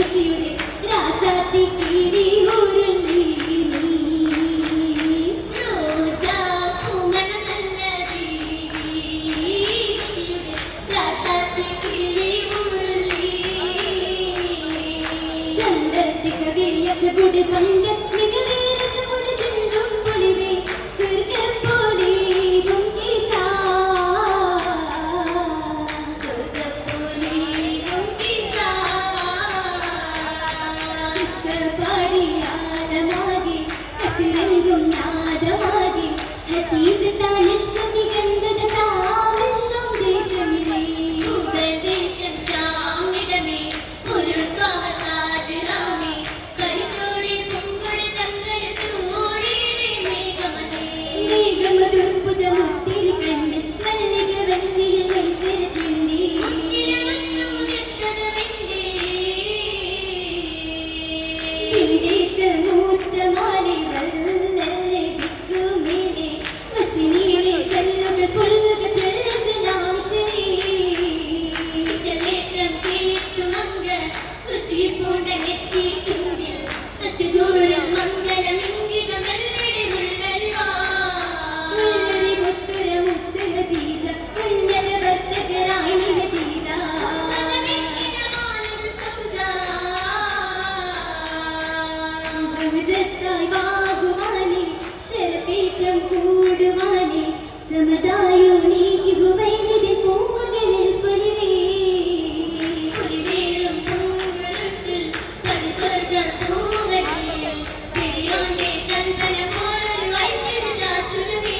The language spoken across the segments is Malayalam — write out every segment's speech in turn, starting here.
ഋഷിയുടെ രാസാത്തി കിളി ഊരുള്ളി റോജാ പൂമണം നല്ല ദേവി ഋഷിയുടെ രാസാത്തി കിളി ഊരുള്ളി ചന്ദ്രത്തിക വീയശപുടി പങ്ക മികവേരസമുടി ചിന്തും പൊലിവേ സ്വർഗം പോലെ ശരപീഠം കൂടുവാനെ സമതായോനീക്ക് ഹുവൈലിതിൽ പൂമകളിൽ പൊലിവേ പൊലിവേറും പൂങ്കുരുസിൽ പരിസ്വർഗം പൂവരിയിൽ പെരിയോന്റെ കൽപ്പന പോലൊരു ഐശ്വര്യ ശാശ്വതമേ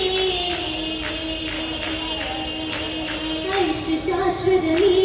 ഐശ്വര്യ ശാശ്വതമേ